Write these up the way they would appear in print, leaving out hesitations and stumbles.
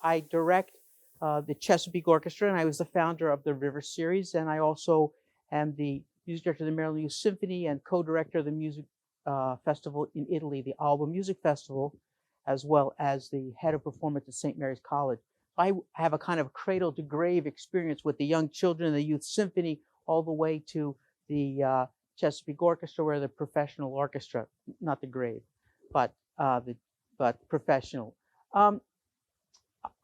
I direct the Chesapeake Orchestra, and I was the founder of the River Series, and I also am the music director of the Maryland Youth Symphony and co-director of the music festival in Italy, the Alba Music Festival, as well as the head of performance at St. Mary's College. I have a kind of cradle to grave experience with the young children, the youth symphony, all the way to the Chesapeake Orchestra, where the professional orchestra, not the grave, but professional.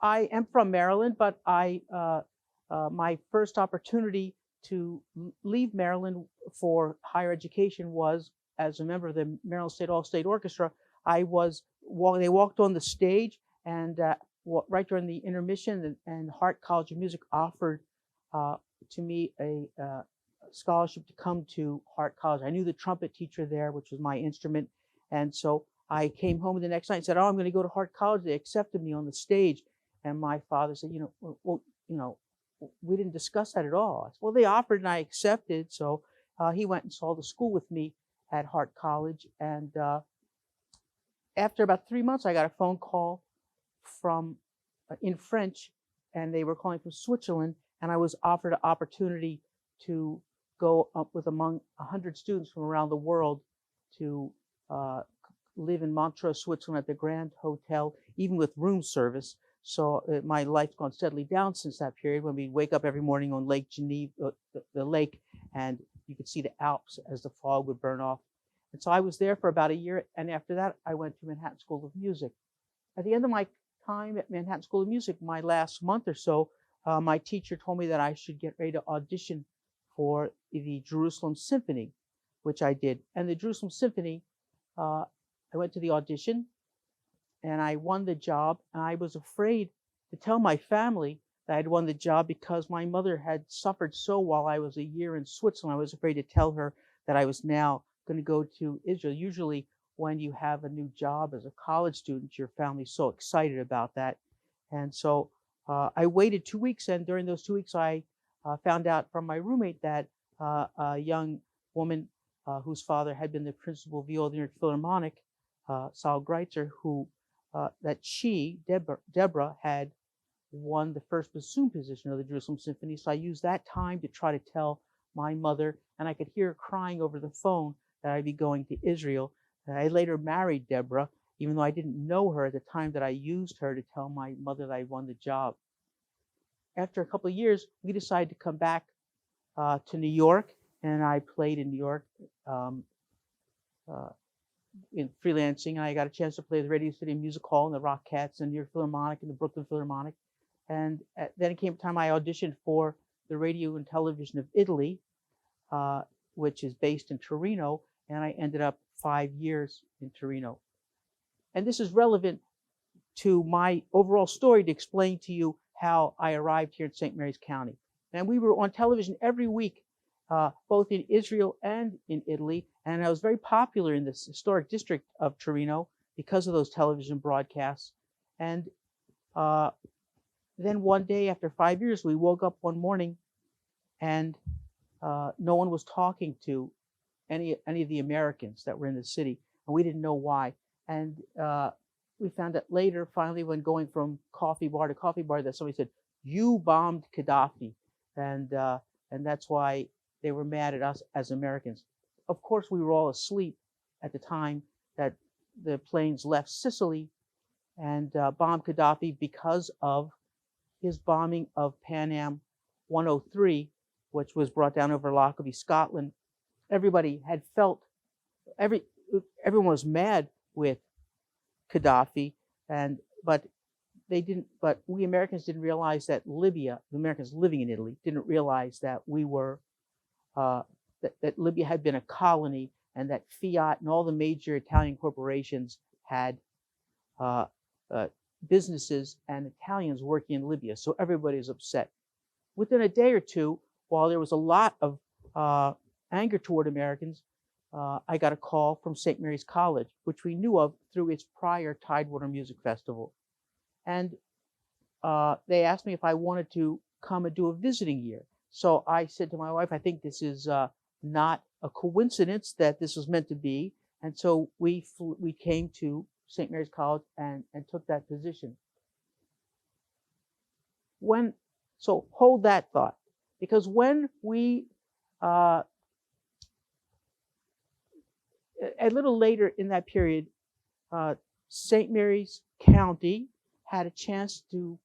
I am from Maryland, but my first opportunity to leave Maryland for higher education was as a member of the Maryland State All-State Orchestra. They walked on the stage, and right during the intermission, and Hart College of Music offered to me a scholarship to come to Hart College. I knew the trumpet teacher there, which was my instrument, and so I came home the next night and said, "Oh, I'm going to go to Hart College." They accepted me on the stage, and my father said, "We didn't discuss that at all." I said, "Well, they offered and I accepted." So he went and saw the school with me at Hart College, and after about 3 months, I got a phone call from in French, and they were calling from Switzerland, and I was offered an opportunity to go up with among 100 students from around the world to live in Montreux, Switzerland at the Grand Hotel, even with room service. So my life's gone steadily down since that period, when we wake up every morning on Lake Geneva, the lake, and you could see the Alps as the fog would burn off. And so I was there for about a year, and after that, I went to Manhattan School of Music. At the end of my time at Manhattan School of Music, my last month or so, my teacher told me that I should get ready to audition for the Jerusalem Symphony, which I did. And the Jerusalem Symphony, I went to the audition, and I won the job. And I was afraid to tell my family that I'd won the job because my mother had suffered so while I was a year in Switzerland. I was afraid to tell her that I was now going to go to Israel. Usually when you have a new job as a college student, your family's so excited about that. And so I waited 2 weeks, and during those 2 weeks, I found out from my roommate that a young woman whose father had been the principal viola of the New York Philharmonic, Saul Greitzer, Deborah, had won the first bassoon position of the Jerusalem Symphony. So I used that time to try to tell my mother, and I could hear her crying over the phone that I'd be going to Israel. And I later married Deborah, even though I didn't know her at the time that I used her to tell my mother that I won the job. After a couple of years, we decided to come back to New York, and I played in New York in freelancing. I got a chance to play at the Radio City Music Hall and the Rockettes and the New York Philharmonic and the Brooklyn Philharmonic. And then it came time I auditioned for the Radio and Television of Italy, which is based in Torino, and I ended up 5 years in Torino. And this is relevant to my overall story to explain to you how I arrived here in St. Mary's County. And we were on television every week, both in Israel and in Italy, and I was very popular in this historic district of Torino because of those television broadcasts. And then one day, after 5 years, we woke up one morning, and no one was talking to any of the Americans that were in the city, and we didn't know why. And we found out later, finally, when going from coffee bar to coffee bar, that somebody said, "You bombed Gaddafi," and that's why they were mad at us as Americans. Of course, we were all asleep at the time that the planes left Sicily and bombed Gaddafi because of his bombing of Pan Am 103, which was brought down over Lockerbie, Scotland. Everybody had felt, everyone was mad with Gaddafi, but we Americans didn't realize that Libya, the Americans living in Italy, didn't realize that we were that Libya had been a colony, and that Fiat and all the major Italian corporations had businesses and Italians working in Libya. So everybody was upset. Within a day or two, while there was a lot of anger toward Americans, I got a call from St. Mary's College, which we knew of through its prior Tidewater Music Festival. And they asked me if I wanted to come and do a visiting year. So I said to my wife, "I think this is not a coincidence that this was meant to be." And so we came to St. Mary's College and took that position. So hold that thought, because when we, a little later in that period, St. Mary's County had a chance to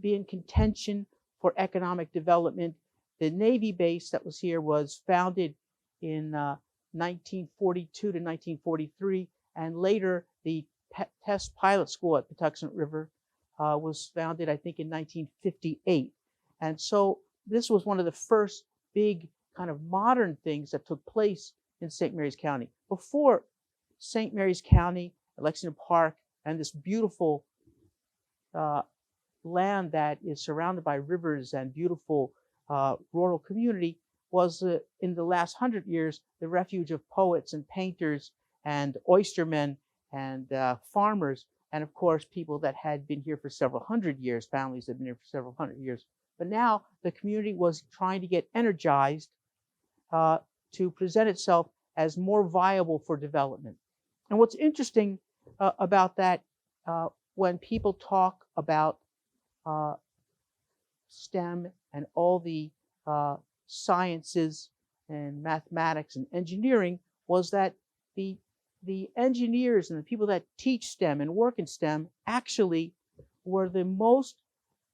be in contention for economic development. The Navy base that was here was founded in 1942 to 1943, and later the test pilot school at Patuxent River was founded, I think, in 1958. And so this was one of the first big kind of modern things that took place in St. Mary's County. Before St. Mary's County, Lexington Park, and this beautiful land that is surrounded by rivers and beautiful rural community was, in the last 100 years, the refuge of poets and painters and oystermen and farmers, and of course people that had been here for several hundred years, families that had been here for several hundred years. But now the community was trying to get energized to present itself as more viable for development. And what's interesting about that, when people talk about STEM and all the sciences and mathematics and engineering, was that the engineers and the people that teach STEM and work in STEM actually were the most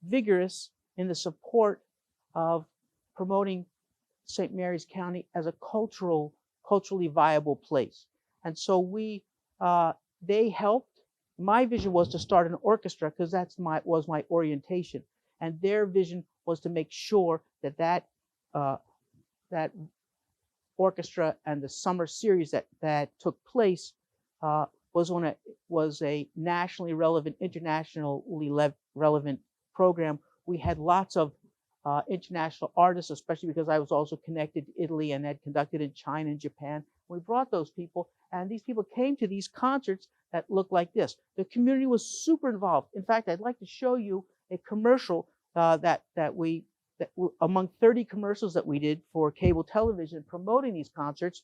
vigorous in the support of promoting St. Mary's County as a culturally viable place. And so they helped. My vision was to start an orchestra, because was my orientation, and their vision was to make sure that orchestra and the summer series that took place was a nationally relevant, internationally relevant program. We had lots of international artists, especially because I was also connected to Italy and had conducted in China and Japan. We brought those people, and these people came to these concerts that looked like this. The community was super involved. In fact, I'd like to show you a commercial among 30 commercials that we did for cable television promoting these concerts.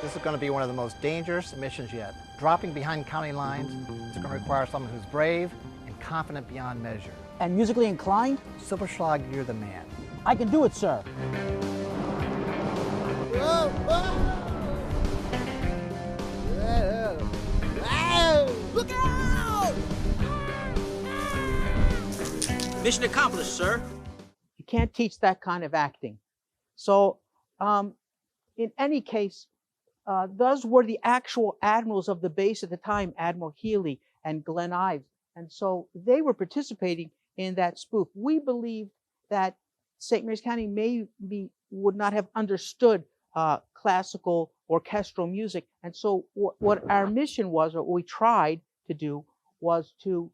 This is going to be one of the most dangerous missions yet. Dropping behind county lines is going to require someone who's brave and confident beyond measure. And musically inclined? Silberschlag, you're the man. I can do it, sir. Whoa, whoa. Look out! Mission accomplished, sir. You can't teach that kind of acting. So in any case, those were the actual admirals of the base at the time, Admiral Healy and Glenn Ives. And so they were participating in that spoof. We believed that St. Mary's County would not have understood classical orchestral music. And so what our mission was, or what we tried to do, was to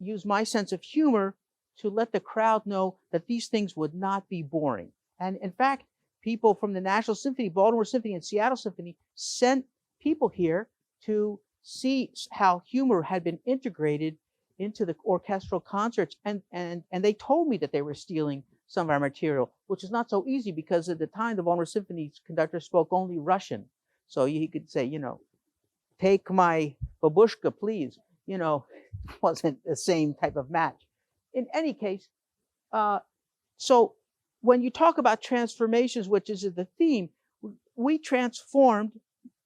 use my sense of humor to let the crowd know that these things would not be boring. And in fact, people from the National Symphony, Baltimore Symphony, and Seattle Symphony sent people here to see how humor had been integrated into the orchestral concerts. And they told me that they were stealing some of our material, which is not so easy, because at the time the Baltimore Symphony's conductor spoke only Russian. So he could say, take my babushka, please. Wasn't the same type of match. In any case, so when you talk about transformations, which is the theme, we transformed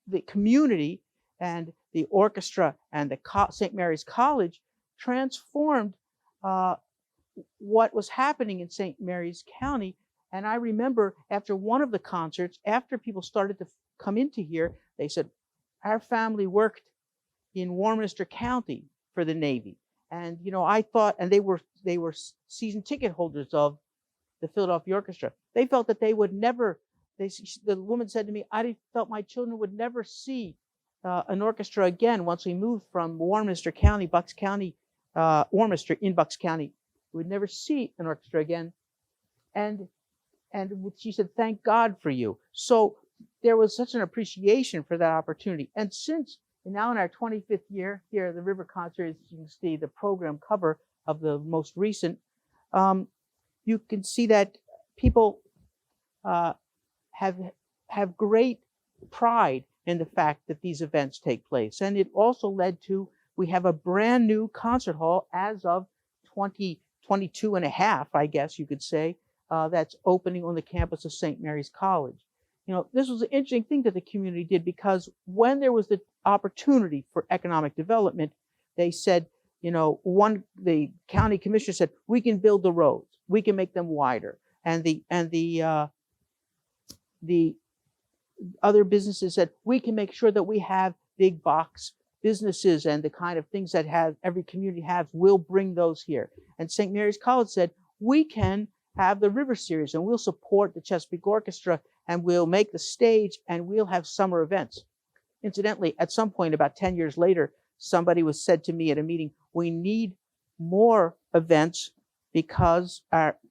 the community, and the orchestra and the St. Mary's College transformed what was happening in St. Mary's County. And I remember after one of the concerts, after people started to come into here, they said, our family worked in Warminster County for the Navy. And, I thought, and they were season ticket holders of the Philadelphia Orchestra. They felt that they would never, the woman said to me, I felt my children would never see an orchestra again once we moved from Warminster County, Bucks County, Warminster in Bucks County. We would never see an orchestra again. And she said, thank God for you. So there was such an appreciation for that opportunity. And since now in our 25th year here, the River Concert, as you can see the program cover of the most recent, you can see that people have great pride in the fact that these events take place. And it also led to We have a brand new concert hall as of 2022 and a half, I guess you could say, that's opening on the campus of St. Mary's College. You know, this was an interesting thing that the community did, because when there was the opportunity for economic development, they said, you know, the county commissioner said, we can build the roads, we can make them wider. And the other businesses said, we can make sure that we have big box businesses and the kind of things that every community has, we'll bring those here. And St. Mary's College said, we can have the River Series and we'll support the Chesapeake Orchestra and we'll make the stage and we'll have summer events. Incidentally, at some point about 10 years later, somebody was said to me at a meeting, we need more events because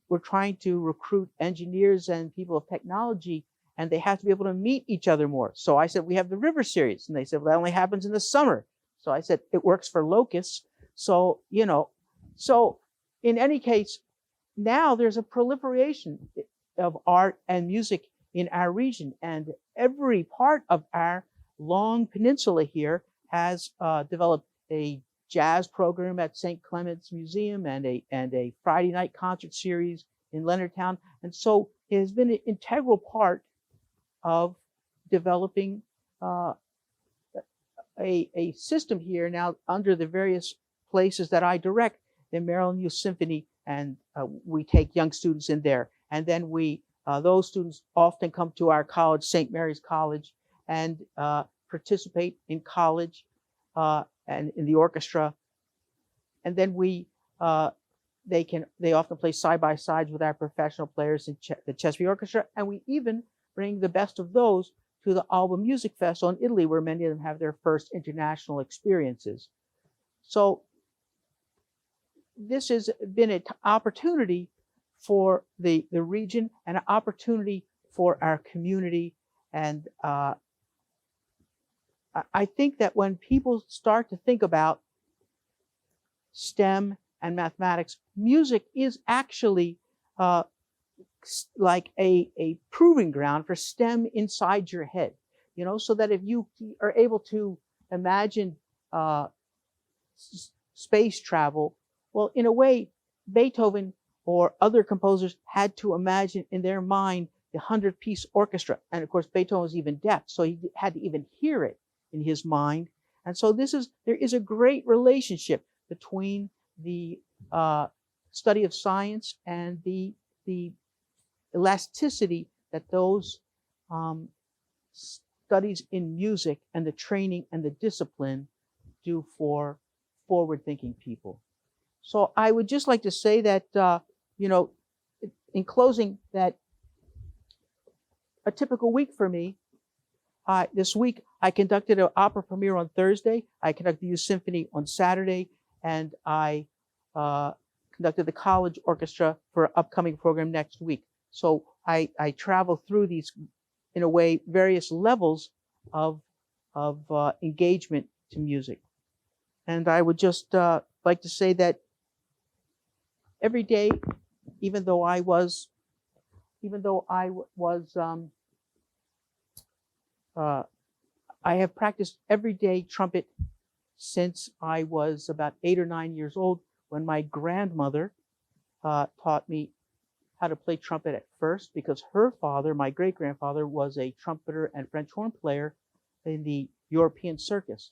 we're trying to recruit engineers and people of technology, and they have to be able to meet each other more. So I said, we have the River Series. And they said, well, that only happens in the summer. So I said, it works for locusts. So, you know, so in any case, now there's a proliferation of art and music in our region, and every part of our long peninsula here has developed a jazz program at St. Clement's Museum and a Friday night concert series in Leonardtown. And so it has been an integral part of developing a system here now under the various places that I direct, the Maryland Youth Symphony, and we take young students in there. And then those students often come to our college, St. Mary's College, and participate in college and in the orchestra. And then they often play side by sides with our professional players in the Chesapeake Orchestra, and we even bring the best of those to the Alba Music Festival in Italy, where many of them have their first international experiences. So this has been an opportunity for the region and an opportunity for our community. And I think that when people start to think about STEM and mathematics, music is actually like a proving ground for STEM inside your head, you know, so that if you are able to imagine space travel, well, in a way, Beethoven or other composers had to imagine in their mind the 100-piece orchestra. And of course, Beethoven was even deaf, so he had to even hear it in his mind. And so there is a great relationship between the study of science and the elasticity that those studies in music and the training and the discipline do for forward-thinking people. So I would just like to say that, you know, in closing, that a typical week for me, this week I conducted an opera premiere on Thursday, I conducted the Youth Symphony on Saturday, and I conducted the college orchestra for an upcoming program next week. So I travel through these, in a way, various levels of engagement to music. And I would just like to say that every day, even though I have practiced every day trumpet since I was about 8 or 9 years old, when my grandmother taught me how to play trumpet at first, because her father, my great-grandfather, was a trumpeter and French horn player in the European circus.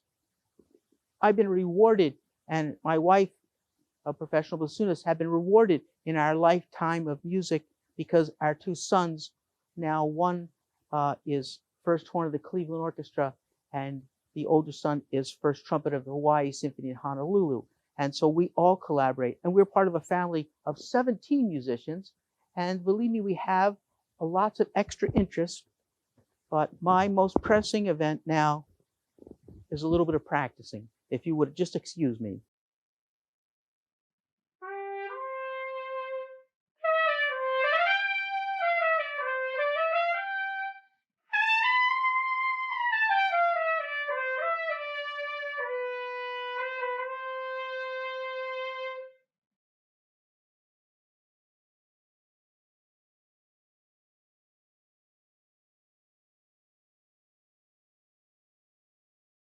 I've been rewarded, and my wife, a professional bassoonist, have been rewarded in our lifetime of music, because our two sons, now one is first horn of the Cleveland Orchestra, and the older son is first trumpet of the Hawaii Symphony in Honolulu. And so we all collaborate, and we're part of a family of 17 musicians. And believe me, we have lots of extra interests, but my most pressing event now is a little bit of practicing. If you would just excuse me.